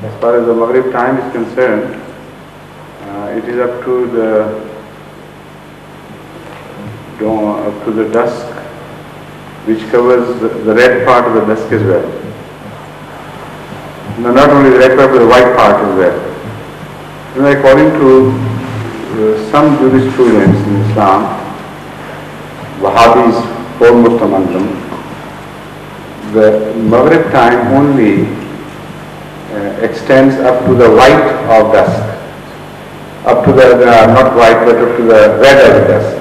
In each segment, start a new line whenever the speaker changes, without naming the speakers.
As far as the Maghrib time is concerned, it is up to the dawn, up to the dusk, which covers the red part of the dusk as well. No, not only the red part, but the white part as well. You know, according to some jurisprudence in Islam, Wahhabis foremost among them, the Maghrib time only extends up to the white of dusk, up to the, not white, but up to the red of the dusk,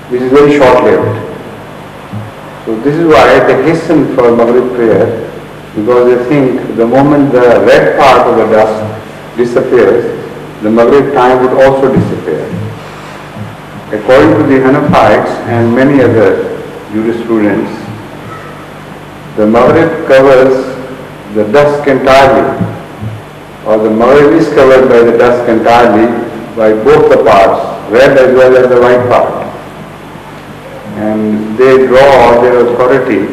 which is very short-lived. So this is why they hasten for Maghrib prayer, because they think the moment the red part of the dusk disappears, the Maghrib time would also disappear. According to the Hanafites and many other jurisprudence, the Maghrib covers the dusk entirely, or the Maghrib is covered by the dusk entirely by both the parts, red as well as the white part. And they draw their authority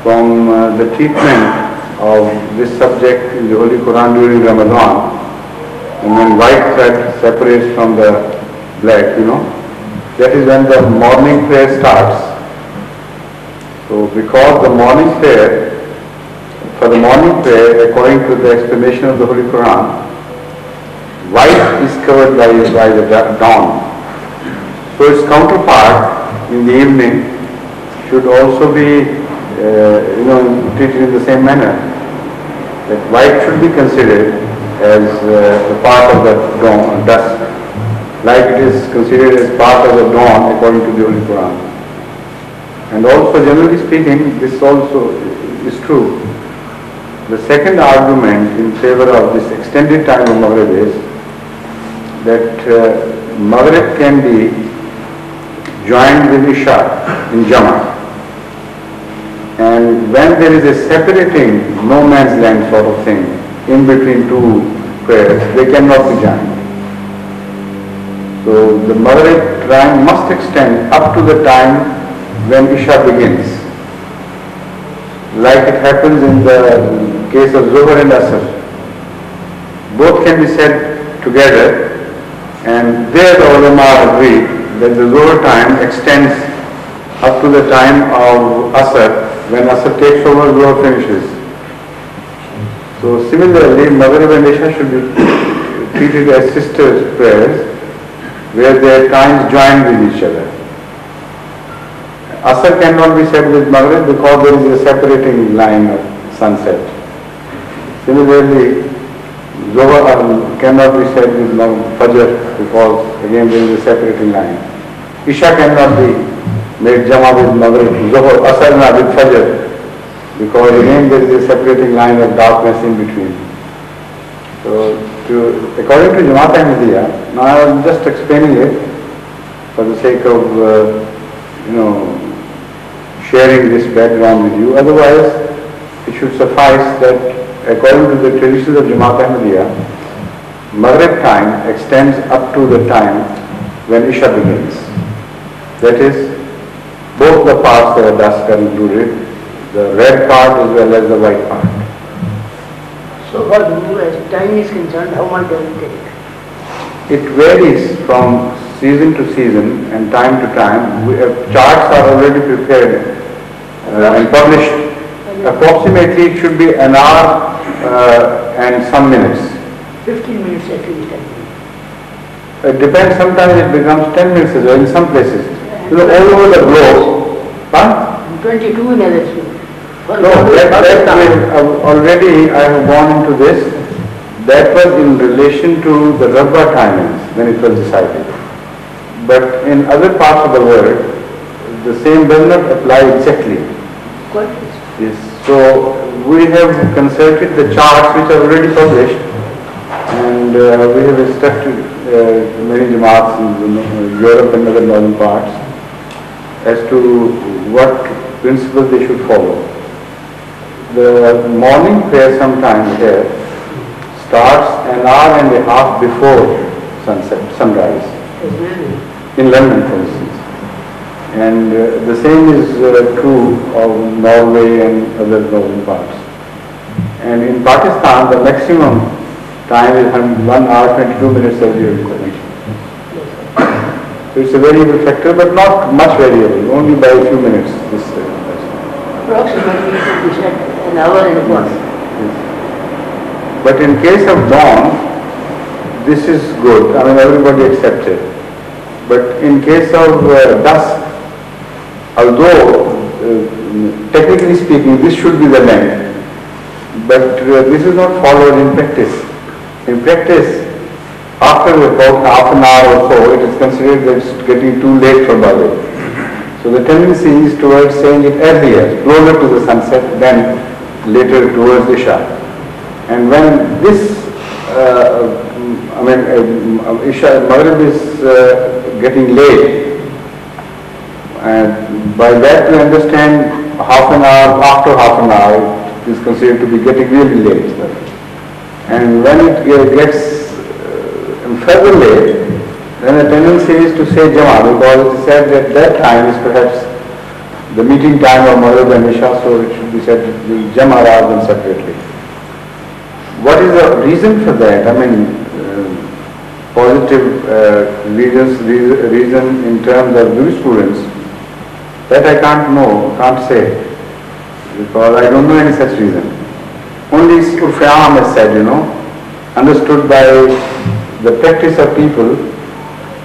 from the treatment of this subject in the Holy Quran during Ramadan, and when white thread separates from the black, that is when the morning prayer starts. So because the morning prayer, for the morning prayer, according to the explanation of the Holy Quran, white is covered by the dawn. So its counterpart in the evening should also be treated in the same manner. That white should be considered as the part of the dawn, dusk, like it is considered as part of the dawn according to the Holy Quran. And also, generally speaking, this also is true. The second argument in favor of this extended time of Maghrib is that Maghrib can be joined with Isha in Jama. And when there is a separating no man's land sort of thing in between two prayers, they cannot be joined. So the Maghrib time must extend up to the time when Isha begins. Like it happens in the case of Zuhr and Asr. Both can be said together, and there the ulama agree that the Zuhr time extends up to the time of Asr. When Asr takes over, Zuhr finishes. So similarly, Maghrib and Isha should be treated as sister prayers, where their times join with each other. Asr cannot be said with Maghrib because there is a separating line of sunset. Similarly, Zuhr cannot be said with Fajr because again there is a separating line. Isha cannot be made Jama with Maghrib, Zuhr, Asr with Fajr, because again there is a separating line of darkness in between. So according to Jamaat Ahmadiyya, now I am just explaining it for the sake of sharing this background with you. Otherwise, it should suffice that according to the traditions of Jamaat Ahmadiyya, Maghrib time extends up to the time when Isha begins. That is, both the parts that are dusk are included, the red part as well as the white part.
So far, as time is concerned, how much does it take?
It varies from season to season and time to time. Charts are already prepared and published. Approximately it should be an hour and some minutes.
15 minutes at least.
It depends, sometimes it becomes 10 minutes as well in some places. All over the globe. Huh?
22 in others.
No, already I have gone into this. That was in relation to the Rabba timings when it was decided. But in other parts of the world, the same does not apply exactly. Yes. So we have consulted the charts which are already published, and we have instructed many Jamaats in Europe and other northern parts as to what principles they should follow. The morning prayer sometimes here starts an hour and a half before sunrise. In London, for instance. And the same is true of Norway and other northern parts. And in Pakistan, the maximum time is 1 hour 22 minutes of your connection. So it's a variable factor, but not much variable, only by a few minutes.
Approximately, we said an hour and a quarter.
Yes. But in case of dawn, this is good. I mean, everybody accepts it. But in case of dusk, although technically speaking, this should be the length, but this is not followed in practice. In practice, after about half an hour or so, it is considered that it's getting too late for Maghrib. So the tendency is towards saying it earlier, closer to the sunset, than later towards Isha. And when this, Isha, Maghrib is getting late, and by that we understand half an hour, after half an hour, it is considered to be getting really late. And when it gets further late, then the tendency is to say Jama, because it is said that that time is perhaps the meeting time of Maghrib and Isha, so it should be said Jama rather than separately. What is the reason for that? I mean, positive reason in terms of jurisprudence, that I can't say, because I don't know any such reason. Only Urf-e-Aam has said, understood by the practice of people,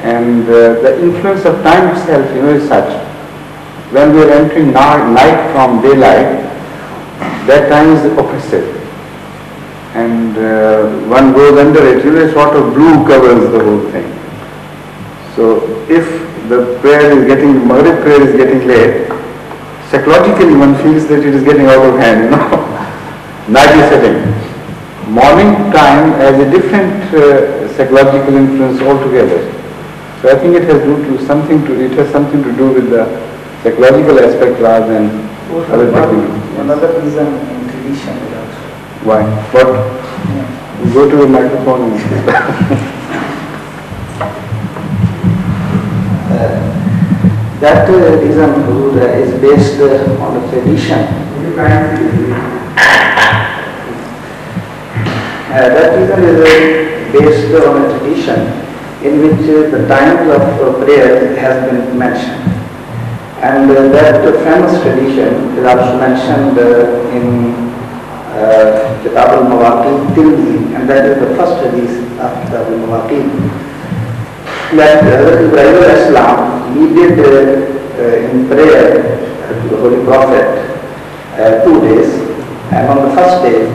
and the influence of time itself, is such. When we are entering night from daylight, that time is oppressive. And one goes under it, a sort of blue covers the whole thing. So if the Maghrib prayer is getting late, psychologically one feels that it is getting out of hand, Night is setting. Morning time has a different psychological influence altogether. So I think it has something to do with the psychological aspect rather than other technical.
Another reason in tradition is also.
Why? What? You go to the microphone and
that reason is based on the tradition. That reason is based on a tradition in which the times of prayer has been mentioned. And that famous tradition is also mentioned in Kitab al-Mawaqit Tirmidhi, and that is the first hadith of Kitab al-Mawaqit. That Ibrahim al-Islam, he did in prayer to the Holy Prophet 2 days, and on the first day,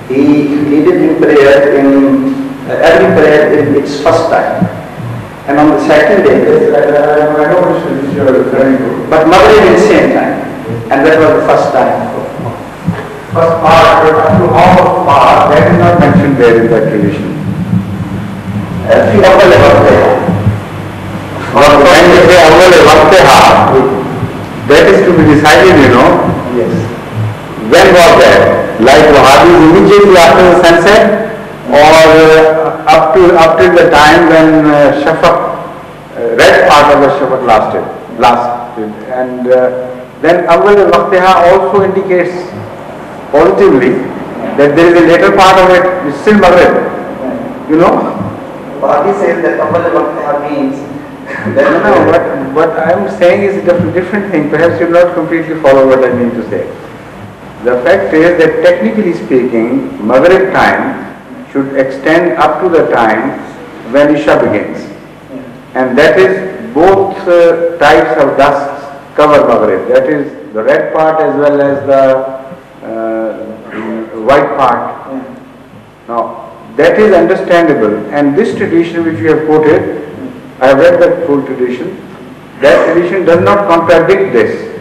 he did in prayer in every prayer in its first time. And on the second day,
I know which you are referring to.
but Maghrib in the same time, and that was the first time.
First part, up to half of part, that is not mentioned there in that tradition.
When you say
that is to be decided,
Yes.
When was that? Like Wahhabis immediately after the sunset, or up till the time when Shafaq, red part of the Shafaq lasted. And then Awwal al-Waqtiha also indicates positively that there is a later part of it, it's still Maghrib.
Wahhabi says that Awwal al-Waqtiha means that
what I am saying is a different thing. Perhaps you will not completely follow what I mean to say. The fact is that technically speaking, Maghrib time should extend up to the time when Isha begins. And that is both types of dust cover Maghrib. That is the red part as well as the white part. Now, that is understandable. And this tradition which you have quoted, I have read that full tradition. That tradition does not contradict this.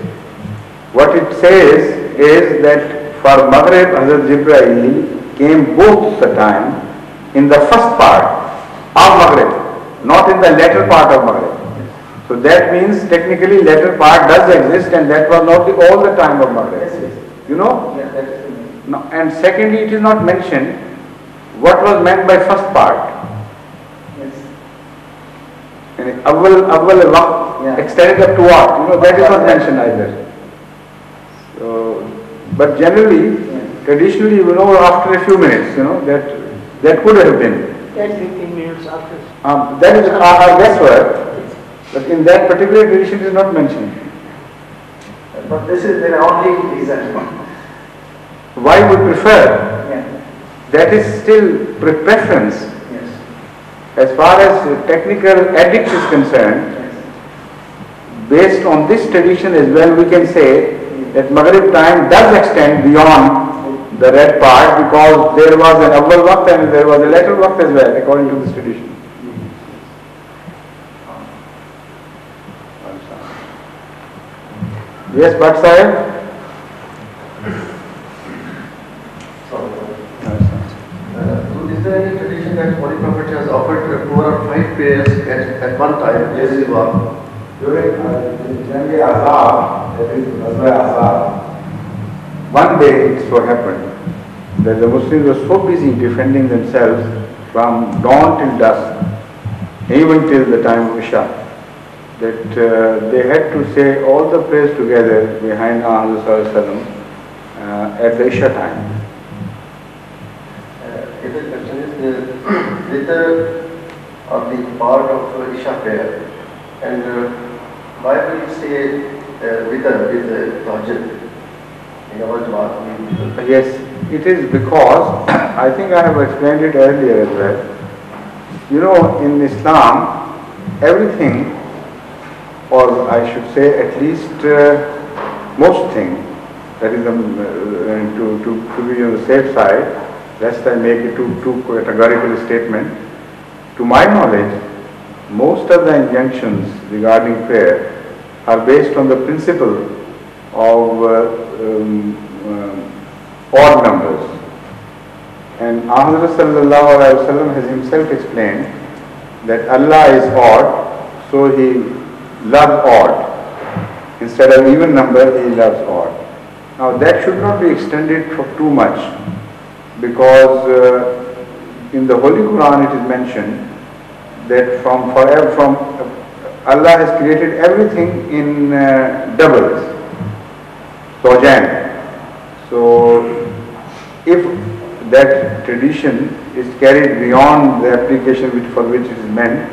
What it says is that for Maghrib, Hazrat Jibreel came both the time in the first part of Maghrib, not in the latter part of Maghrib. So that means technically latter part does exist, and that was not all the time of Maghrib.
Yeah, that is
No, and secondly, it is not mentioned what was meant by first part. Awwal al-Waqt extended up to what? That is not mentioned either. So, but generally, traditionally, after a few minutes, that could have been.
10-15 minutes after.
That is our guesswork, but in that particular tradition it is not mentioned.
But this is their only reason.
Why we prefer?
Yeah.
That is still preference.
Yes.
As far as technical ethics is concerned, based on this tradition as well, we can say that Maghrib time does extend beyond the red part, because there was an awwal waqt and there was a later waqt as well, according to this tradition. Yes, but Sahib?
Is there any tradition that Holy Prophet has offered 4 or 5 prayers at one time?
During Jang-e Azab, that is Ghazwa Azab, one day it so happened that the Muslims were so busy defending themselves from dawn till dusk, even till the time of Isha, that they had to say all the prayers together behind Muhammad at the Isha time.
If the question is witr on the part of Isha prayer, and why will you say witr with tahajjud in our Jamaat?
Yes, it is because, I think I have explained it earlier as well. In Islam, everything, or I should say at least most things, that is to be on the safe side, lest I make it too categorical a statement. To my knowledge, most of the injunctions regarding prayer are based on the principle of odd numbers. And Muhammad sallallahu alaihi wasallam has himself explained that Allah is odd, so He loves odd. Instead of even number, He loves odd. Now that should not be extended for too much, because in the Holy Quran it is mentioned that from Allah has created everything in doubles, Sojan. So if that tradition is carried beyond the application for which it is meant,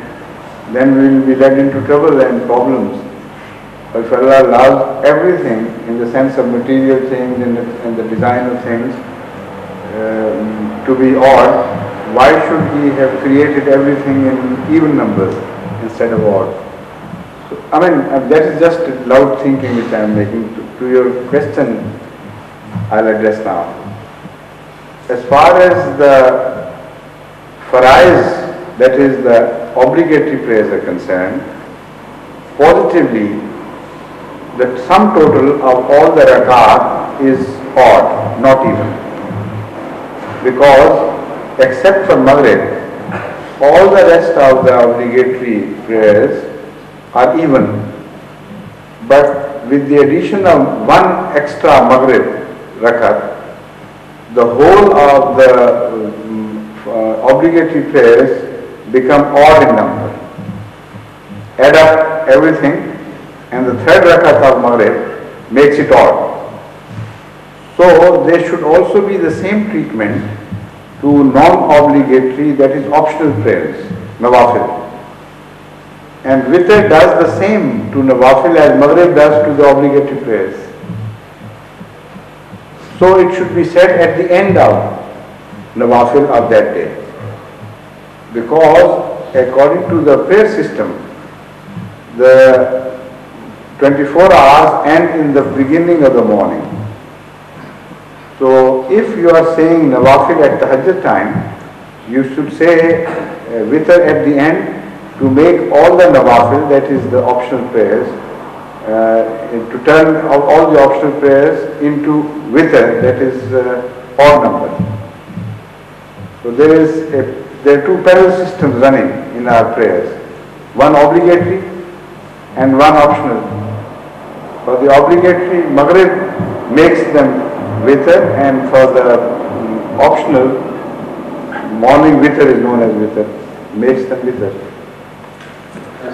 then we will be led into trouble and problems. But if Allah allows everything in the sense of material things and the design of things to be odd, why should He have created everything in even numbers instead of odd? So, that is just loud thinking which I am making. To your question, I'll address now. As far as the faraiz, that is the obligatory prayers, are concerned, positively, the sum total of all the rakat is odd, not even. Because except for Maghrib, all the rest of the obligatory prayers are even. But with the addition of one extra Maghrib rakat, the whole of the obligatory prayers become odd in number. Add up everything, and the third rakat of Maghrib makes it odd. So there should also be the same treatment to non-obligatory, that is optional prayers, nawafil. And witr does the same to nawafil as Maghrib does to the obligatory prayers. So it should be said at the end of nawafil of that day. Because according to the prayer system, the 24 hours end in the beginning of the morning. So if you are saying nawafil at tahajjud time, you should say witr at the end to make all the nawafil, that is the optional prayers, to turn all the optional prayers into witr, that is odd number. So there are two parallel systems running in our prayers, one obligatory and one optional. For the obligatory, Maghrib makes them witr, and for the optional, morning witr is known as witr, makes them witr.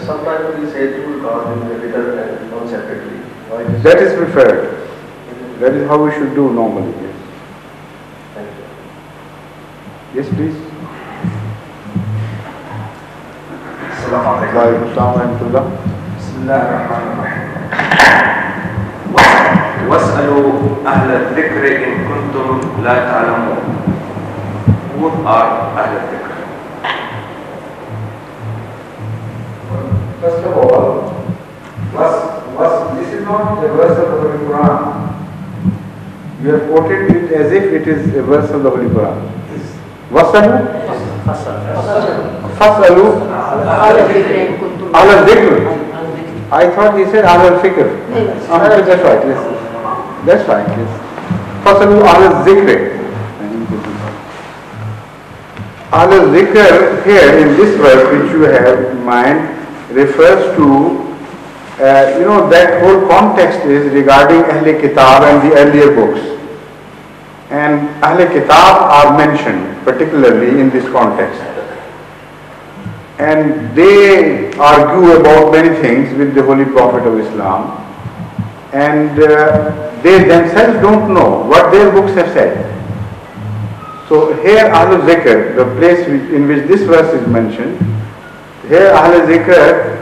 Sometimes we say two records in the witr and one separately.
That is preferred. That is how we should do normally. Yes. Yes, please.
Assalamu alaikum.
Wa alaikum assalam wa rahmatullah.
Bismillah ar-Rahman ar-Rahim. واسألوا أهل الذكر إن كنتم لا تعلمون. Who are أهل الذكر?
First of all, this is not a verse of the Holy Quran. You have quoted it as if it is a verse of the Holy Quran. Wasalu? Fasalu? Ala dhikr. I thought he said ala fikr. That's right, yes. That's right, yes. Fasalu ala dhikr. Ala dhikr here in this verse which you have in mind refers to that whole context is regarding Ahle Kitab and the earlier books. And Ahle Kitab are mentioned particularly in this context. And they argue about many things with the Holy Prophet of Islam. And they themselves don't know what their books have said. So here Ahlul Zikr, the place in which this verse is mentioned, here Ahlul Zikr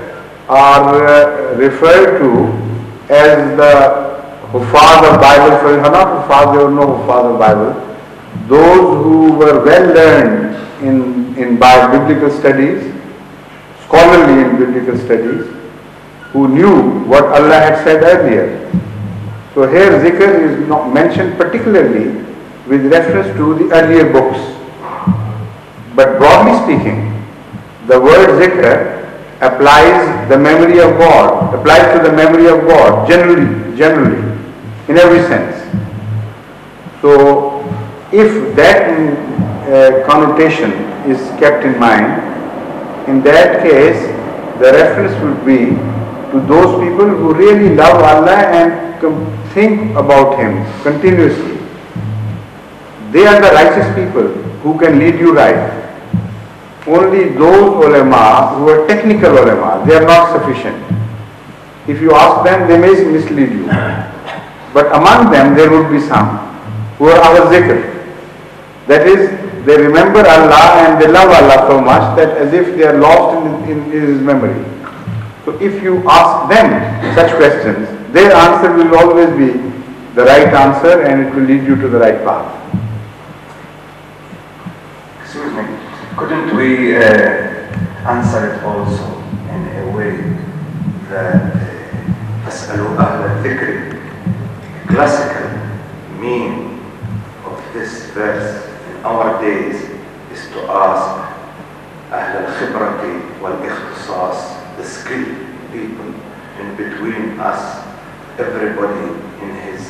are referred to as the Huffaz of Bible, for not Huffaz, there were no Huffaz of Bible, those who were well learned in biblical studies, scholarly in biblical studies, who knew what Allah had said earlier. So here zikr is not mentioned particularly with reference to the earlier books. But broadly speaking, the word zikr applies the memory of God, applies to the memory of God generally, in every sense. So if that connotation is kept in mind, in that case the reference would be to those people who really love Allah and think about Him continuously. They are the righteous people who can lead you right. Only those ulama who are technical ulama, they are not sufficient. If you ask them, they may mislead you. But among them, there would be some who are our zikr. That is, they remember Allah and they love Allah so much that as if they are lost in His memory. So if you ask them such questions, their answer will always be the right answer and it will lead you to the right path.
Excuse me, couldn't we answer it also in a way that أسألوا أهل الذكر, classical meaning of this verse in our days is to ask أهل الخبرة والاختصاص, the skilled people in between us, everybody in his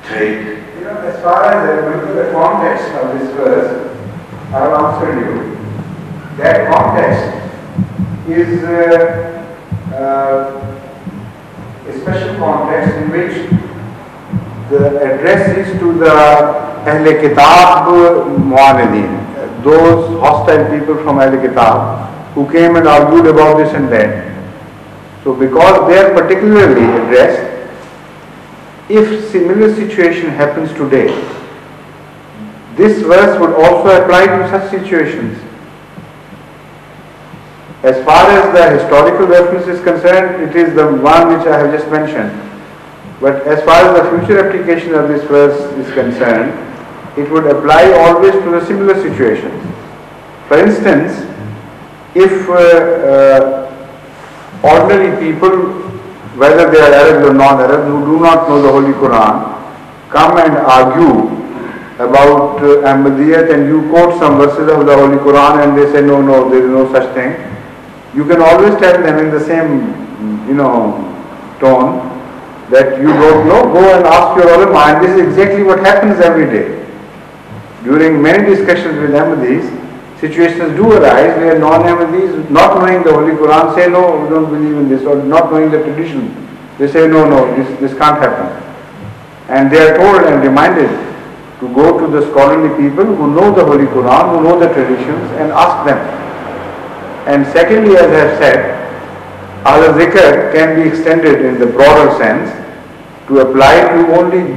trade.
As far as I remember the context of this verse, I have answered you. That context is a special context in which the address is to the Ahle Kitab Mu'anidin, those hostile people from Ahle Kitab who came and argued about this and that. So because they are particularly addressed, if similar situation happens today, this verse would also apply to such situations. As far as the historical reference is concerned, it is the one which I have just mentioned. But as far as the future application of this verse is concerned, it would apply always to the similar situations. For instance, if ordinary people, whether they are Arabs or non-Arabs, who do not know the Holy Quran, come and argue about Ahmadiyyat and you quote some verses of the Holy Quran and they say, no, there is no such thing. You can always tell them in the same, tone that you don't know, go and ask your ulama, and this is exactly what happens every day. During many discussions with Ahmadis, situations do arise where non-Ahmadis, not knowing the Holy Quran, say, no, we don't believe in this, or not knowing the tradition, they say, no, this can't happen. And they are told and reminded to go to the scholarly people who know the Holy Quran, who know the traditions, and ask them. And secondly, as I have said, al-zikr can be extended in the broader sense to apply to only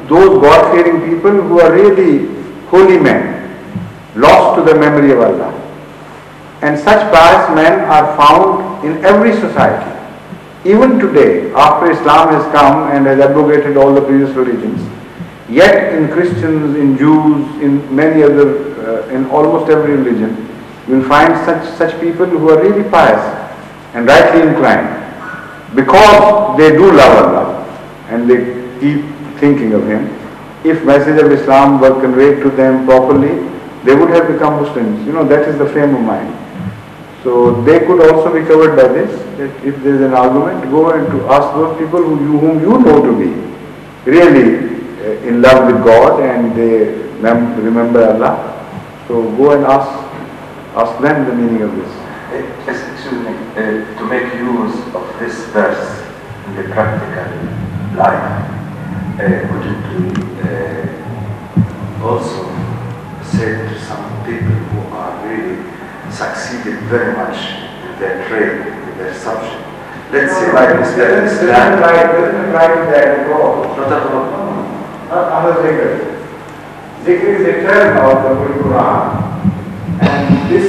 those God-fearing people who are really holy men, lost to the memory of Allah. And such pious men are found in every society. Even today, after Islam has come and has abrogated all the previous religions, yet in Christians, in Jews, in many other, in almost every religion, you will find such people who are really pious and rightly inclined, because they do love Allah and they keep thinking of Him. If message of Islam were conveyed to them properly, they would have become Muslims. You know, that is the frame of mind. So they could also be covered by this, that if there is an argument, go and to ask those people whom you know to be really in love with God and they remember Allah. So go and ask them the meaning of this.
Excuse me, to make use of this verse in the practical life, wouldn't we also say to some people who are really succeeded very much in their trade, in their subject? Let's say like this,
doesn't write that at all.
Not at all.
Not under zikr. Zikr is a term of the Holy Quran, and this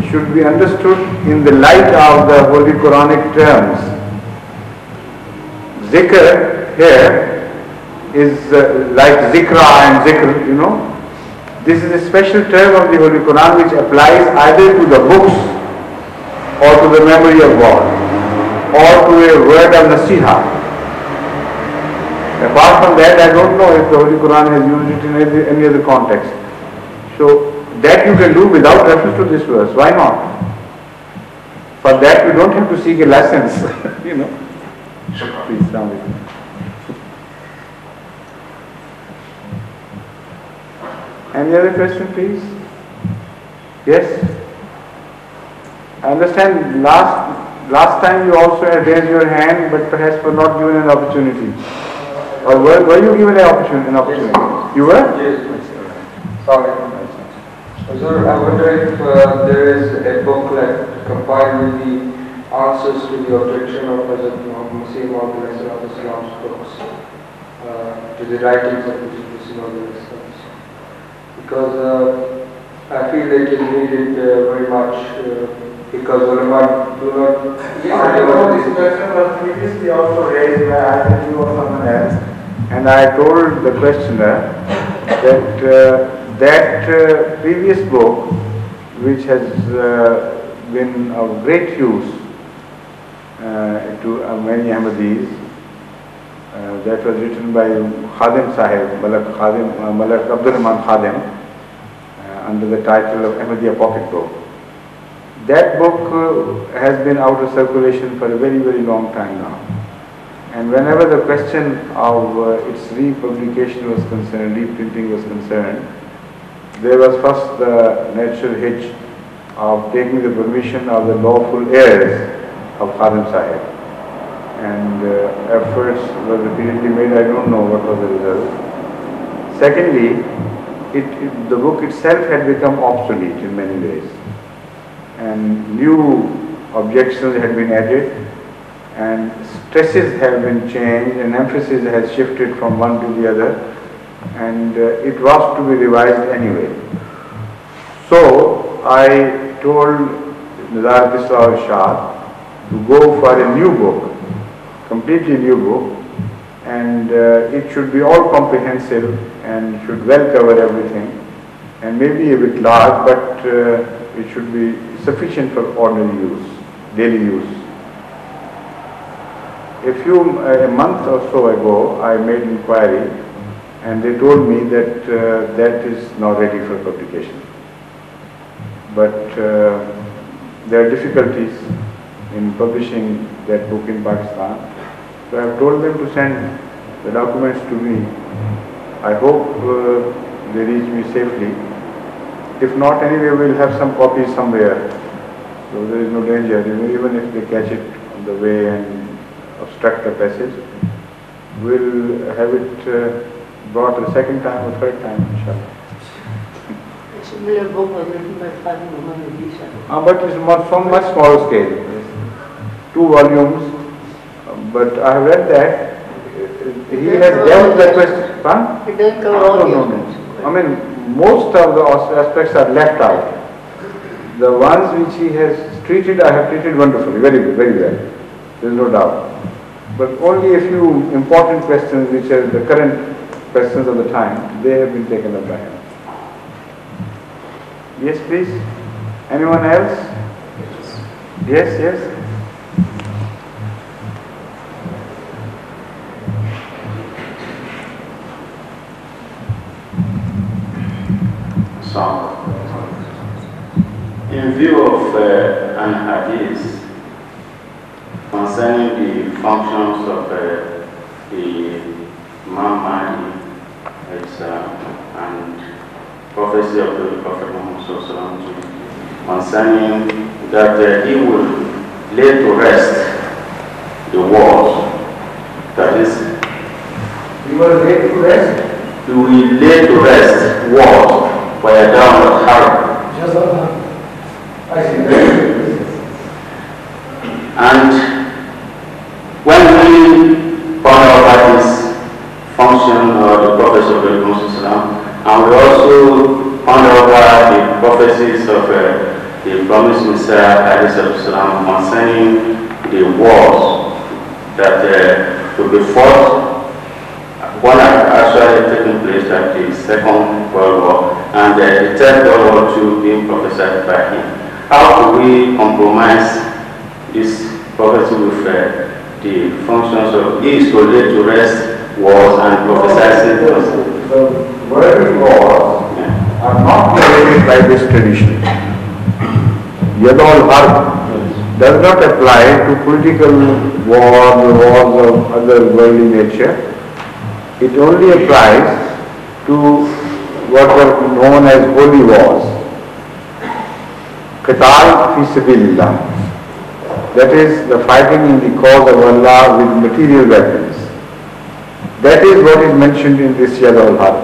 should be understood in the light of the Holy Quranic terms. Zikr here is like zikra and zikr, you know. This is a special term of the Holy Quran which applies either to the books or to the memory of God or to a word of nasiha. Apart from that, I don't know if the Holy Quran has used it in any other context. So that you can do without reference to this verse. Why not? For that you don't have to seek a license. You know. Please, Assalamu alaikum. Any other question, please? Yes? I understand last time you also had raised your hand, but perhaps were not given an opportunity. Or were you given an opportunity?
Yes.
You were?
Yes. Sorry. Sir, I wonder if there is a booklet compiled with the answers to the objection of Hazrat Masih Islam's books, to the writings of Masih Islam. Because I feel it is needed very much because ulama do not.
Yes, this question was previously also raised by either you or someone else, and I told the questioner that that previous book, which has been of great use to many Ahmadis, that was written by Khadim Sahib, Malak Abdul Rahman Khadim, under the title of Ahmadiyya Pocket Book. That book has been out of circulation for a very, very long time now. And whenever the question of its republication was concerned, reprinting was concerned, there was first the natural hitch of taking the permission of the lawful heirs of Khadim Sahib. And efforts were repeatedly made. I don't know what was the result. Secondly, the book itself had become obsolete in many ways, and new objections had been added, and stresses have been changed, and emphasis has shifted from one to the other, and it was to be revised anyway. So I told Nizar Tisla Shah to go for a new book, completely new book, and it should be all comprehensive and should well cover everything, and maybe a bit large, but it should be sufficient for ordinary use, daily use. A month or so ago, I made inquiry, and they told me that that is now ready for publication. But there are difficulties in publishing that book in Pakistan. So I have told them to send the documents to me. I hope they reach me safely. If not, anyway, we'll have some copies somewhere. So there is no danger, even if they catch it on the way and obstruct the passage. We'll have it brought a second time or third time, inshallah.
A similar book was written by Father Muhammad Isa.
But it's from much smaller scale. 2 volumes. But I have read that. He has dealt the question. Huh?
It doesn't cover all the aspects.
I mean, most of the aspects are left out. The ones which he has treated, I have treated wonderfully, very good, very well. There is no doubt. But only a few important questions which are the current questions of the time, they have been taken up by him. Yes, please. Anyone else? Yes, yes.
So, in view of an hadith concerning the functions of the Imam Mahdi and prophecy of the Prophet Muhammad concerning that he will lay to rest the wars. That is,
He will lay to rest.
he will lay to rest wars by a downward harm.
I see.
And when we found out about this function or the prophecy of the Prophet, and we also found out about the prophecies of the promised Messiah concerning the wars that will be fought. One had actually taken place at the Second World War, and the Third World War II being prophesied by him. How do we compromise this prophecy with the functions of he to lay to rest wars and prophesizing?
The word wars are not related by this tradition. Yadol Harb does not apply to political wars or wars of other worldly nature. It only applies to what were known as holy wars. Qital fi sabilillah. That is the fighting in the cause of Allah with material weapons. That is what is mentioned in this Yad al-Harb.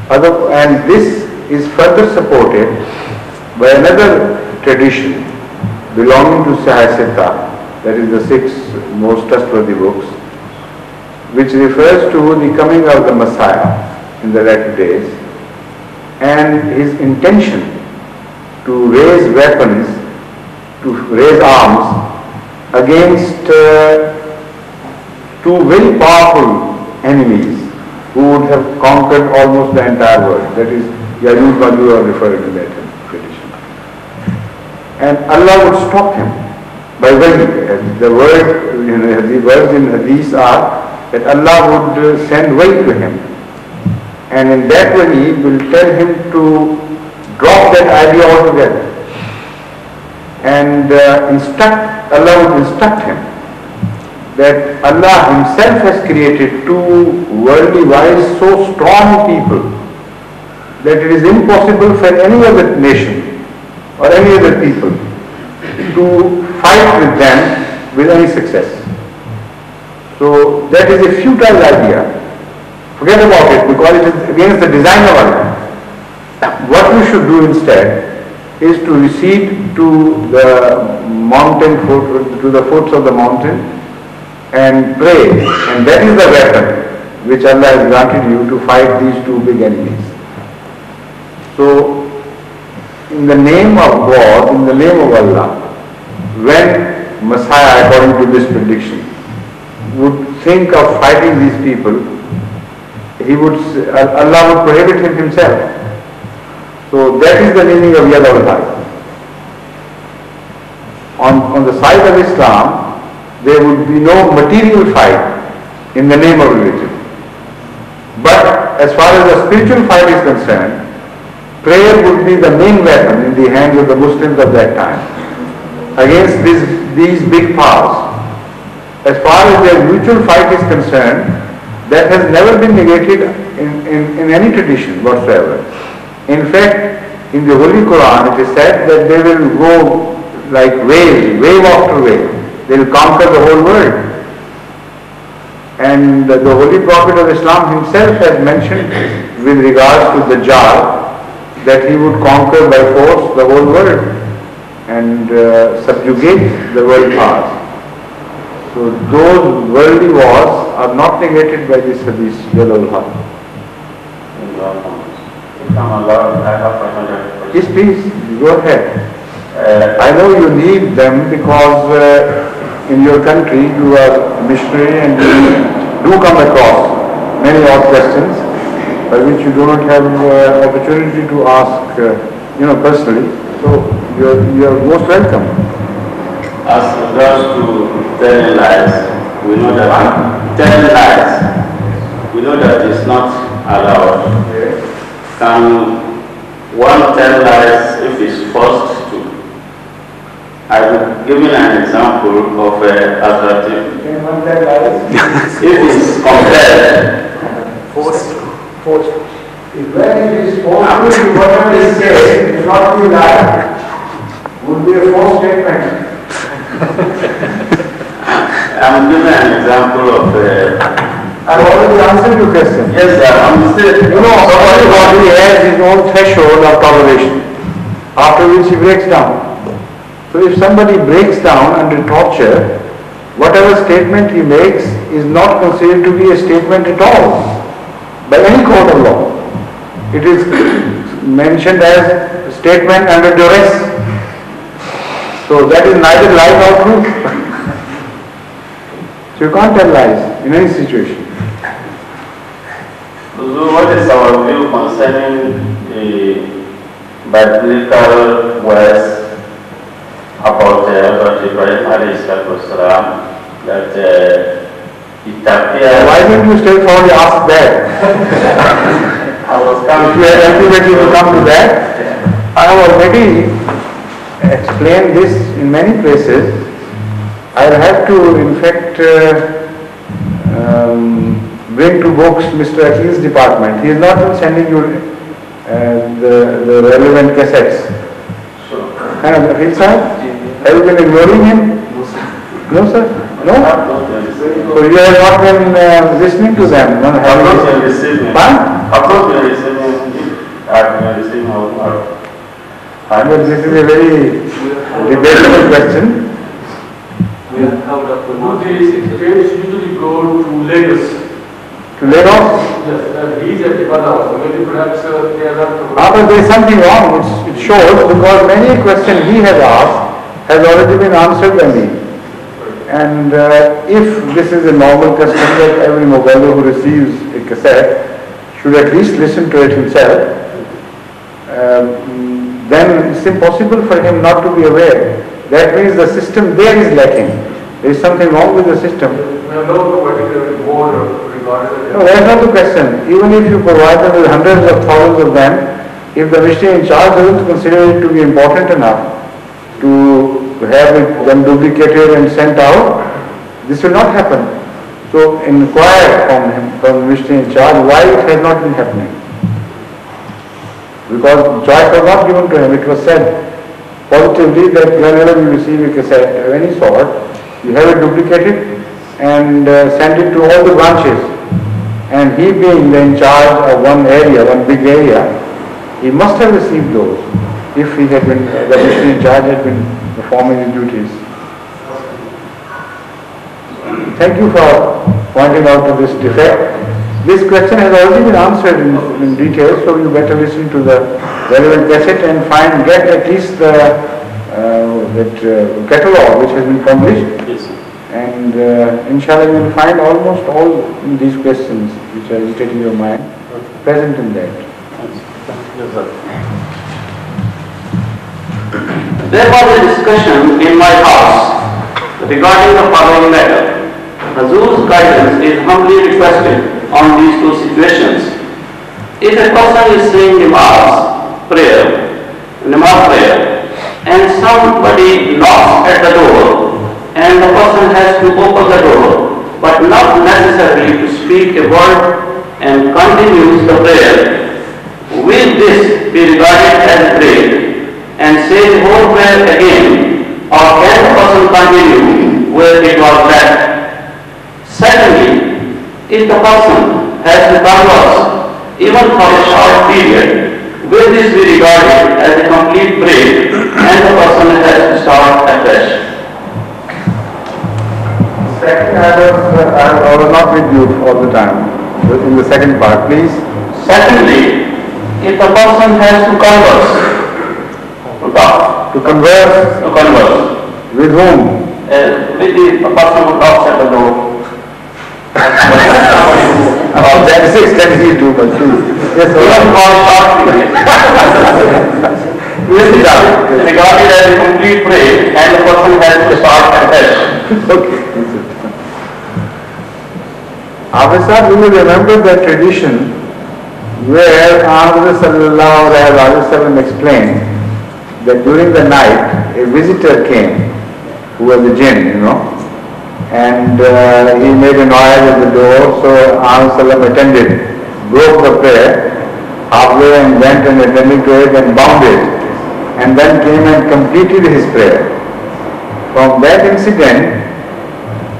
And this is further supported by another tradition belonging to Sahasita, that is the 6 most trustworthy books, which refers to the coming of the Messiah in the latter days and his intention to raise weapons, to raise arms against 2 very powerful enemies who would have conquered almost the entire world. That is, Yajud Majud are referred to that tradition. And Allah would stop him by wahi. The words in Hadith are that Allah would send wahi to him. And in that wahi will tell him to drop that idea altogether. And Allah would instruct him that Allah himself has created 2 worldly wise, so strong people that it is impossible for any other nation or any other people to fight with them with any success. So that is a futile idea. Forget about it, because it is against the design of Allah. What we should do instead is to recede to the mountain, to the foots of the mountain and pray. And that is the weapon which Allah has granted you to fight these 2 big enemies. So, in the name of God, in the name of Allah, when Messiah, according to this prediction, would think of fighting these people, Allah would prohibit him himself. So that is the meaning of Yad al-Harb. On the side of Islam, there would be no material fight in the name of religion. But as far as the spiritual fight is concerned, prayer would be the main weapon in the hands of the Muslims of that time against these big powers. As far as their mutual fight is concerned, that has never been negated in any tradition whatsoever. In fact, in the Holy Quran it is said that they will go like wave after wave. They will conquer the whole world. And the Holy Prophet of Islam himself has mentioned with regards to the Dajjal that he would conquer by force the whole world and subjugate the world powers. So those worldly wars are not negated by this hadith, Yad al-Harb. Yes, please, go ahead. I know you need them because in your country you are missionary and you do come across many odd questions by which you do not have opportunity to ask, personally. So you are most welcome.
As regards to telling lies, we know that telling lies, we know that it's not allowed. Can one tell lies if it's forced to? I will give you an example of assertive.
Can one tell lies?
If it's compelled,
Forced. When it is forced to whatever is said, it will not be lie. Would be a false statement.
I'm giving an example of.
I've already answered your question.
Yes, sir. I'm still.
Everybody has his own threshold of toleration, after which he breaks down. So if somebody breaks down under torture, whatever statement he makes is not considered to be a statement at all by any court of law. It is mentioned as a statement under duress. So that is neither lie nor truth. So you can't tell lies in any situation.
So what is our view concerning the biblical words about Ibrahim alayhi salatu wasalam, that it appears...
Why didn't you straightforwardly ask that?
I was coming.
If you had ultimately to come to that, I have already explained this in many places. I'll have to, in fact, bring to books Mr. Akil's department. He has not been sending you the relevant cassettes.
Sure.
Akil sir, have you been ignoring him? No, sir? No? So you have not been listening to them? No,
I've not been receiving.
Fine?
I've not been receiving. I've been receiving.
This is a very debatable question.
Trains usually go to Lagos.
To Lagos?
Yes, he's at Ibadan, so maybe perhaps they are not.
But there is something wrong. It shows because many questions he has asked has already been answered by me. And if this is a normal custom that every mobile who receives a cassette should at least listen to it himself, then it's impossible for him not to be aware. That means the system there is lacking. There is something wrong with the system.
No particular board regarding
No, that's not the question. Even if you provide them with hundreds of thousands of them, if the missionary in charge doesn't consider it to be important enough to have them duplicated and sent out, this will not happen. So inquire from him, from the missionary in charge, why it has not been happening. Because choice was not given to him. It was said positively that whenever you receive a cassette of any sort, you have it duplicated and send it to all the branches. And he being in charge of one area, one big area, he must have received those if he had been, the missionary in charge had been performing his duties. Thank you for pointing out to this defect. This question has already been answered in detail, so you better listen to the relevant cassette and get at least the catalog which has been published.
Yes.
And inshallah you will find almost all these questions which are agitating your mind present in that.
Yes, sir. There was a discussion in my house regarding the following matter. Hazur's guidance is humbly requested on these two situations. If a person is saying namaz prayer, and somebody knocks at the door, and the person has to open the door, but not necessarily to speak a word and continues the prayer, will this be regarded as prayer and say the whole prayer again, or can the person continue where it was left? Secondly, if the person has to converse even for a short period, will this be regarded as a complete break and the person has to start afresh?
Second, I was not with you all the time. In the second part, please.
Secondly, if the person has to converse, to talk,
To converse
to converse,
with whom?
with the person who talks at the door.
That is extremely too much. Yes,
Even for short period. Regarded as a complete break, and the person has to start afresh.
Okay. Officer, do you remember that tradition where Ahmad sallallahu alaihi wasallam explained that during the night a visitor came who was a jinn, and he made a noise at the door, so Ahmad sallallahu attended, broke the prayer halfway and went and attended to it and bound it, and then came and completed his prayer. From that incident,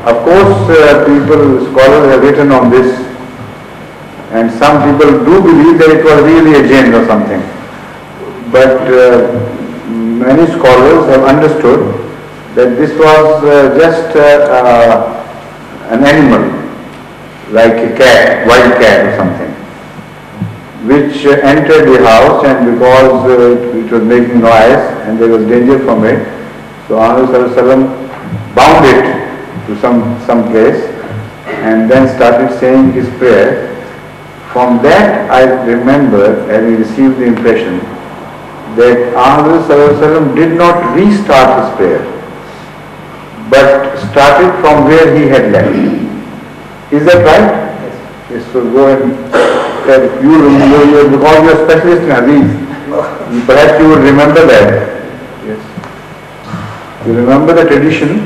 of course, scholars have written on this, and some people do believe that it was really a jinn or something. But many scholars have understood that this was just an animal, like a cat, wild cat or something, which entered the house, and because it was making noise and there was danger from it, so Ahmad bound it to some place and then started saying his prayer. From that I remember having received the impression that Ahmad did not restart his prayer, but started from where he had left. Is that right? Yes. So go ahead and tell you, because you are a specialist in hadith, perhaps you would remember that. Yes. You remember the tradition?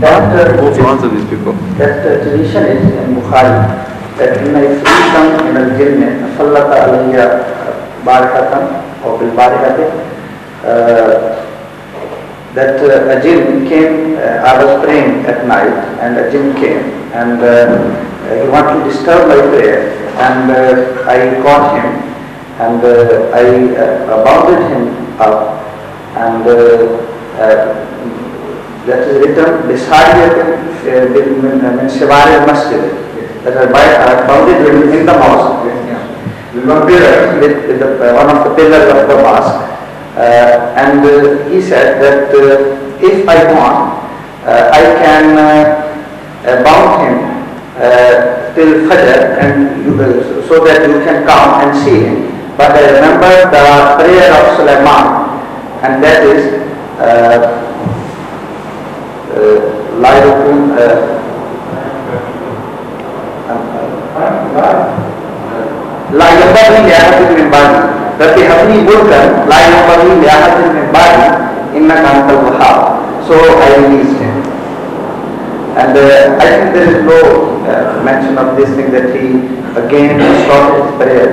That
Also answer these people.
that tradition is in Bukhari, that in a freedom in a jinn, Sallata alayya barakatan or bil barakatin, that a jinn came, I was praying at night, and a jinn came, and he wanted to disturb my prayer, and I caught him, and I bounded him up, and that is written beside min Shivar Masjid. That I found it in the mosque. With one pillar, with one of the pillars of the mosque. And he said that if I want, I can bound him till Fajr, and so that you can come and see him. But I remember the prayer of Sulaiman, and that is لا يكون لا ينبغي لأحد من بعدي فبهب لي ملكا لا ينبغي لأحد من بعدي إنك أنت الوهاب. So I released him, and I think there is no mention of this thing that he again stopped his prayer.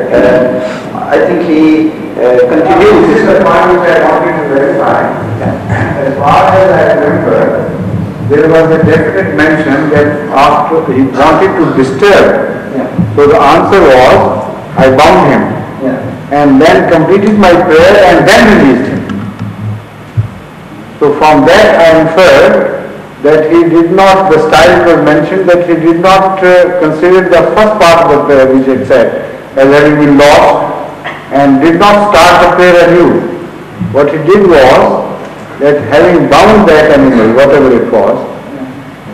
I think he continued.
This is the point which I wanted to verify. As far as I remember, there was a definite mention that after he wanted to disturb. So the answer was, I bound him, and then completed my prayer and then released him. So from that I inferred that he did not, the style was mentioned that he did not consider the first part of the prayer which it said as having been lost, and did not start the prayer anew. What he did was that having bound that animal, whatever it was,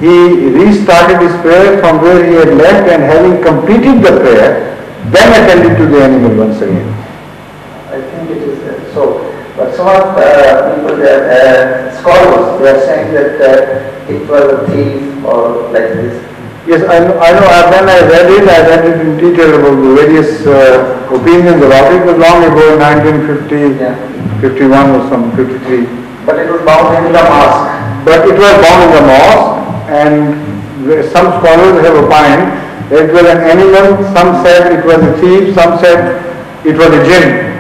he restarted his prayer from where he had left, and having completed the prayer, then attended to the animal once again.
I think it is so. But some of people, scholars, they are saying that it was a thief or like this.
Yes, I know. When I read it in detail about the various opinions about it. It was long ago, in 1950, 51 or some 53.
But it was bound in the mosque.
But it was bound in the mosque, and some scholars have opined that it was an animal. Some said it was a thief. Some said it was a jinn.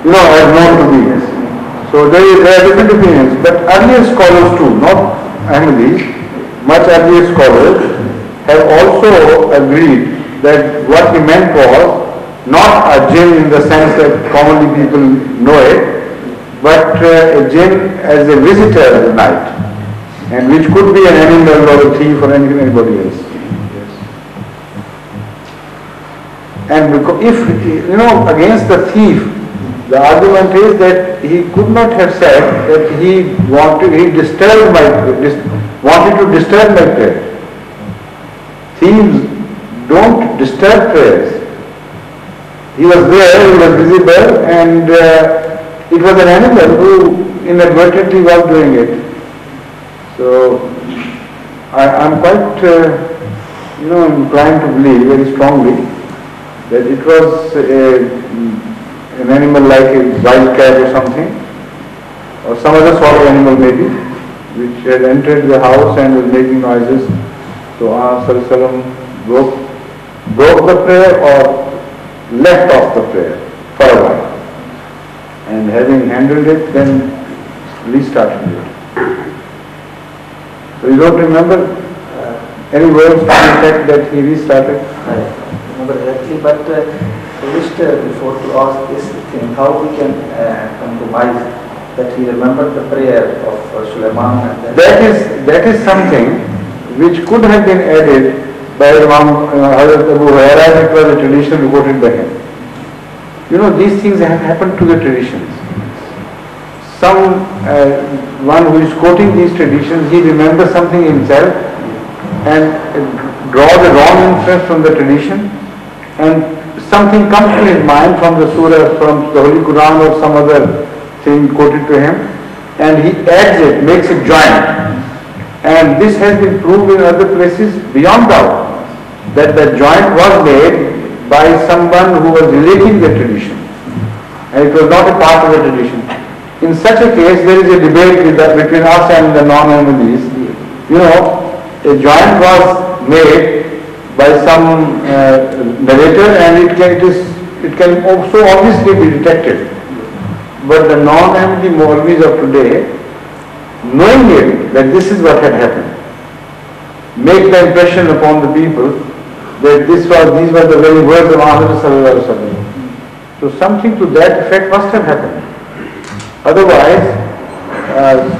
As known to be. So there are different opinions. But earlier scholars too, not Ahmadis, much earlier scholars have also agreed that what he meant was not a jinn in the sense that commonly people know it, but a jinn as a visitor at the night, and which could be an animal or a thief or anybody else. And because if, against the thief, the argument is that he could not have said that he wanted to disturb my prayer. Thieves don't disturb prayers. He was there, he was visible, and it was an animal who inadvertently was doing it. So I'm quite, inclined to believe very strongly that it was an animal like a wild cat or something, or some other sort of animal maybe, which had entered the house and was making noises. So Sallallahu broke the prayer or left off the prayer for a while, and having handled it, then restarted it. So you don't remember any words from the text that he restarted?
I remember exactly, but I wished before to ask this thing, how we can compromise that he remembered the prayer of Sulaiman. And
that is something which could have been added by Imam Hazrat Abu Hurairah. It was a tradition reported by him. These things have happened to the traditions. One who is quoting these traditions, he remembers something himself and draws a wrong inference from the tradition, and something comes to his mind from the surah, from the Holy Quran or some other thing quoted to him, and he adds it, makes it joint. And this has been proved in other places beyond doubt, that the joint was made by someone who was relating the tradition, and it was not a part of the tradition. In such a case, there is a debate between us and the non-Ahmadis. A joint was made by some narrator, and it can also obviously be detected. But the non-Ahmadi Maulvis of today, knowing it, that this is what had happened, make the impression upon the people that these were the very words of Muhammad sallallahu alaihi wasallam. So something to that effect must have happened. Otherwise,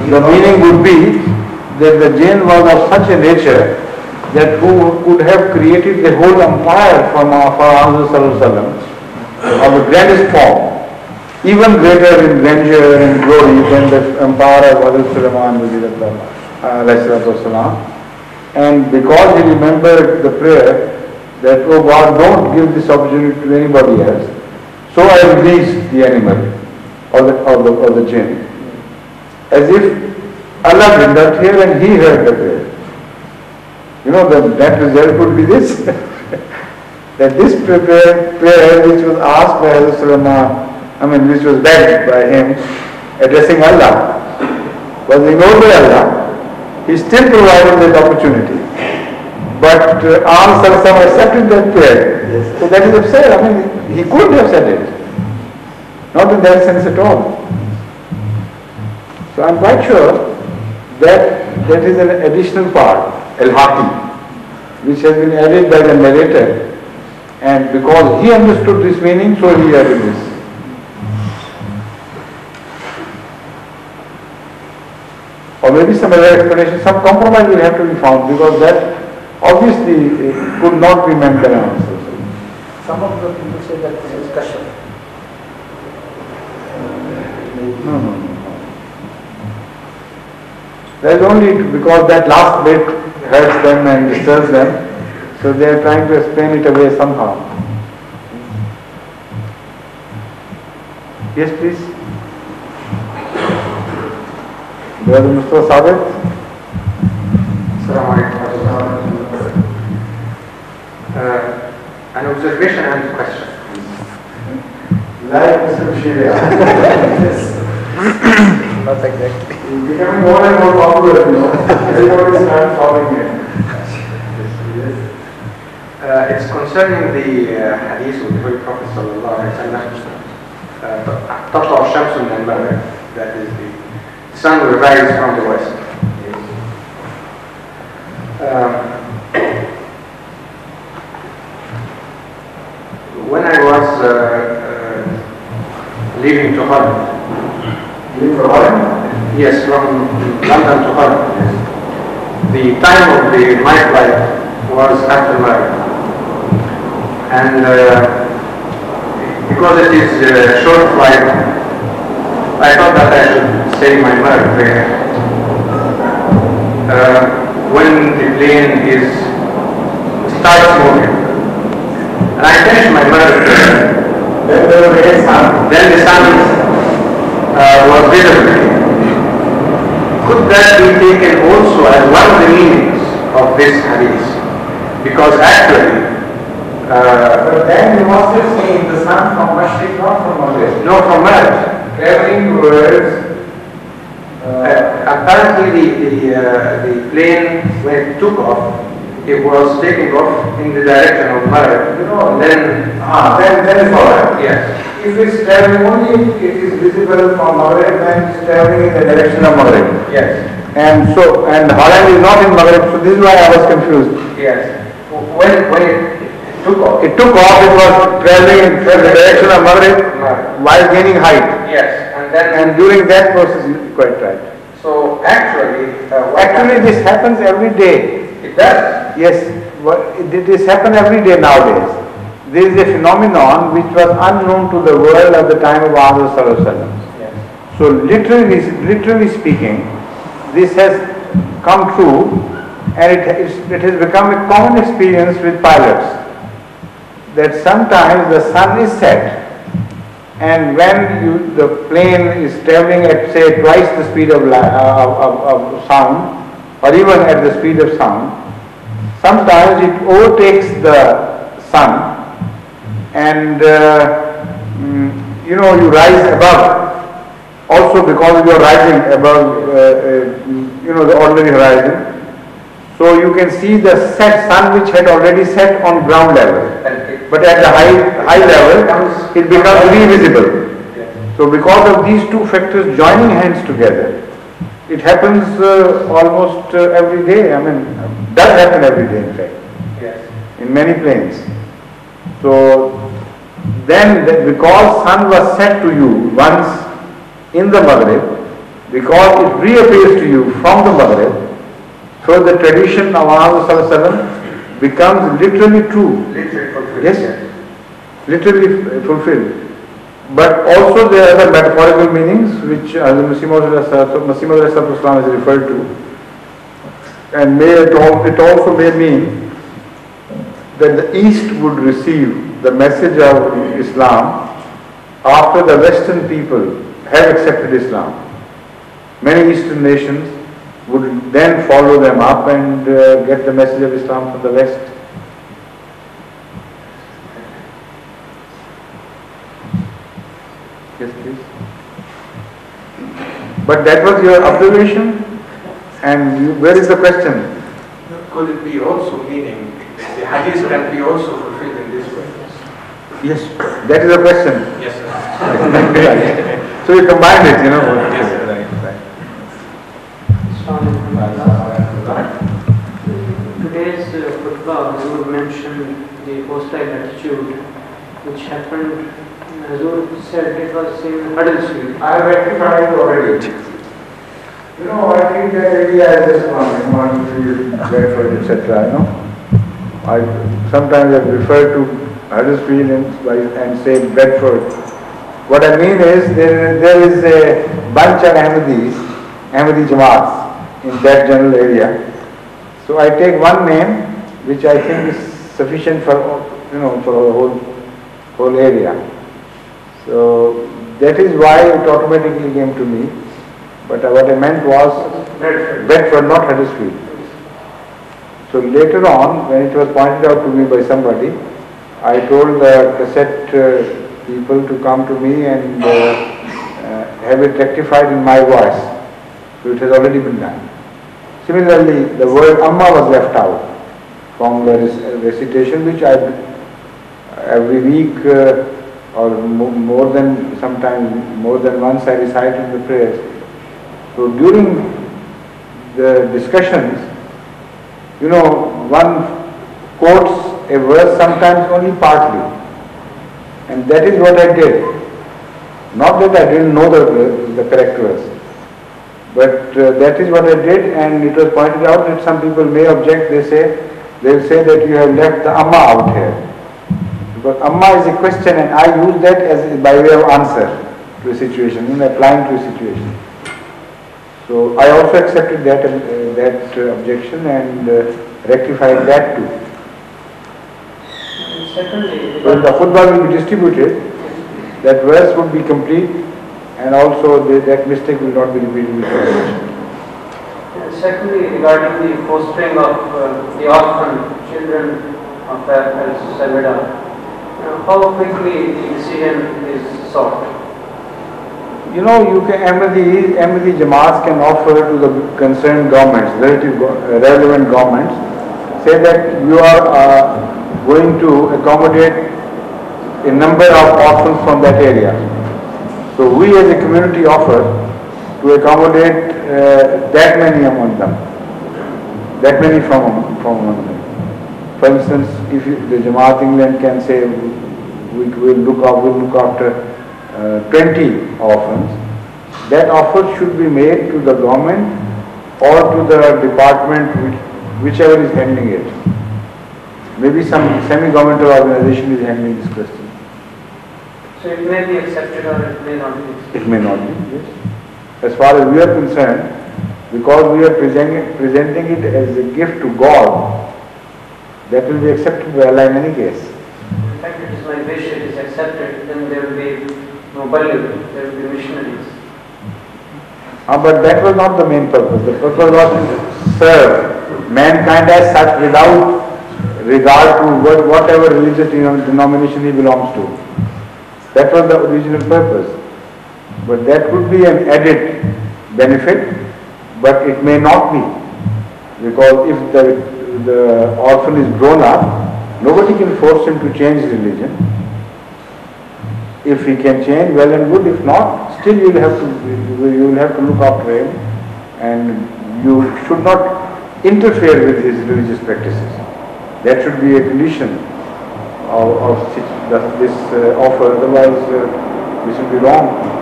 the meaning would be that the jinn was of such a nature that who could have created the whole empire for Muhammad sallallahu alaihi wasallam of the grandest form, even greater in grandeur and glory than the empire of Hazrat Sulaiman alayhi salatu. And because he remembered the prayer that, oh God, don't give this opportunity to anybody else, so I released the animal or the jinn, as if Allah did not hear and he heard the prayer. The net result would be this, that this prayer which was asked by Hazrat Sulaiman, which was begged by him, addressing Allah, was ignored by Allah. He still provided that opportunity. But Sallallahu accepted that prayer. Yes. So that is absurd. He could have said it. Not in that sense at all. So I'm quite sure that is an additional part, al-haqi, which has been added by the narrator, and because he understood this meaning, so he added this. Or maybe some other explanation, some compromise will have to be found, because that obviously could not be meant by an answer.
Some of the people say that this is kasha.
No. That is only because that last bit hurts them and disturbs them, so they are trying to explain it away somehow. Yes, please. Brother Mustafa Sabit.
An observation and a question.
Like Mr. Bashir.
Not exactly.
It's becoming more and more popular, Everybody starts following it.
It's concerning the hadith of the Holy Prophet sallallahu alaihi wasallam. تطلع الشمس من المغرب. That is the sun will rise from the west. When I was leaving to Holland.
Leaving for Holland?
Yes, from London to Holland. The time of the night flight was after Maghrib. And
because it is short flight, I thought that I should say my Maghrib prayer. When the plane starts moving, and I finish my Maghrib prayer, then the sun was visible. Could that be taken also as one of the meanings of this hadith? Because actually,
but then you must have seen the sun from Mashriq, not from Maghrib.
No, from Maghrib.
Traveling towards.
Apparently, the plane, when it took off, it was taking off in the direction of Maghrib.
You know,
then
it's alright.
Yes.
If it's traveling only, if it is visible from Maghrib, then it's traveling in the direction of Maghrib.
Yes.
And Holland is not in Maghrib, so this is why I was confused.
Yes. When it took off.
It took off, it was traveling in the direction of Maghrib while gaining height.
Yes.
And during that process, you're quite right.
So actually,
this happens every day.
It does.
Yes, this happens every day nowadays. There is a phenomenon which was unknown to the world at the time of Muhammad sallallahu alaihi wasallam.
Yes.
So literally speaking, this has come true, and it has become a common experience with pilots. That sometimes the sun is set, and when the plane is traveling at say twice the speed of sound, or even at the speed of sound, sometimes it overtakes the sun, and you rise above. Also because you are rising above, the ordinary horizon. So you can see the set sun which had already set on ground level. But at the high level, it becomes revisible. So because of these two factors joining hands together, it happens almost every day. I mean, does happen every day in fact.
Yes.
In many planes. So then because sun was set to you once in the Maghrib, because it reappears to you from the Maghrib, so the tradition of Muhammad sallallahu alaihi wasallam becomes literally true.
Literally fulfilled.
Yes, literally fulfilled. But also there are other metaphorical meanings which Masih Maud Islam is referred to. And it also may mean that the East would receive the message of Islam after the Western people have accepted Islam. Many Eastern nations would then follow them up and get the message of Islam from the West. Yes, please. But that was your observation, and where is the question?
Could it be also meaning, the hadith can be also fulfilled in this way?
Yes, that is the question.
Yes, sir.
So you combined it,
Yes, sir.
Today's khutbah, Hazur mentioned the hostile attitude which happened. Hazur said it was in Huddersfield.
I have rectified it already. I think that area is just one field,
Bedford, etc. Sometimes I refer to Huddersfield and say Bedford. What I mean is there is a bunch of Ahmadi Jamaats in that general area. So I take one name which I think is sufficient for the whole area. So that is why it automatically came to me. But what I meant was Bedford, not Huddersfield. So later on, when it was pointed out to me by somebody, I told the cassette people to come to me and have it rectified in my voice. So it has already been done. Similarly, the word Amma was left out from the recitation, which I every week or more than once I recite in the prayers. So during the discussions, one quotes a verse sometimes only partly, and that is what I did. Not that I didn't know the correct verse, but that is what I did, and it was pointed out that some people may object. They will say that you have left the Amma out here. Because Amma is a question and I use that as by way of answer to a situation, in applying to a situation. So I also accepted that objection and rectified that too.
Secondly,
when the football will be distributed, that verse would be complete and also that mistake will not be repeated with translation.
Secondly, regarding the fostering of the orphan children of Al-Sabida, how quickly the decision is sought?
You know, Ahmadi Jamaats can offer to the concerned governments, relevant governments, say that you are going to accommodate a number of orphans from that area. So we as a community offer to accommodate that many among them, that many from among them. For instance, if the Jamaat England can say we will look after 20 orphans, that offer should be made to the government or to the department whichever is handling it. Maybe some semi-governmental organization is handling this question.
So it may be accepted or it may not be.
It may not be, yes. As far as we are concerned, because we are presenting it as a gift to God, that will be accepted by Allah in any case.
In fact, it is my wish it is accepted, then there will be no Bali, there will be missionaries.
But that was not the main purpose. The purpose was to serve mankind as such without regard to whatever religious denomination he belongs to. That was the original purpose. But that could be an added benefit, but it may not be. Because if the orphan is grown up, nobody can force him to change religion. If he can change, well and good. If not, still you will have to look after him, and you should not interfere with his religious practices. That should be a condition of this offer. Otherwise, this will be wrong.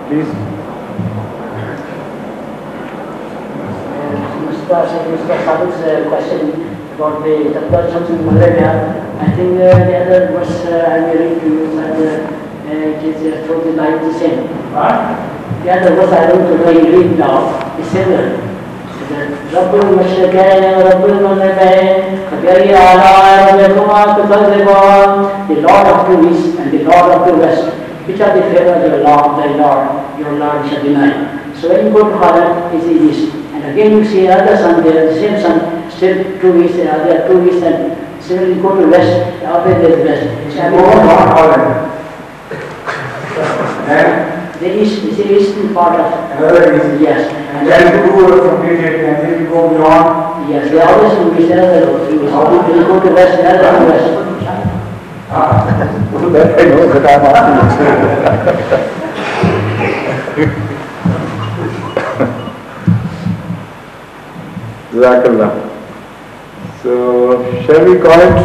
Please.
Mr. Sadik's question about the Tabbar Shamsul Malaria. I think the other verse I'm reading to you, it is totally like the same. The other verse I don't know you read now is similar. Rabbul Mashriqain, Rabbul Maghribain, Fabiyyi ala rabbikuma tukazziban, the Lord of the East and the Lord of the West. Which are the favors of your Lord shall deny. So when you go to Haran, it's East. And again you see another sun there, the same sun, still two East, and there are two East, and similarly you go to West, out there is West. So
not Haran.
The East is the eastern part of
another East.
Yes.
And then you go from Egypt, and then you go beyond.
Yes, they always do East, another road. You go to West, another West.
That I know, but I'm asking. Jazakallah. So, shall we call it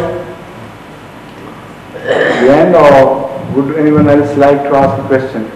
the end, or would anyone else like to ask a question?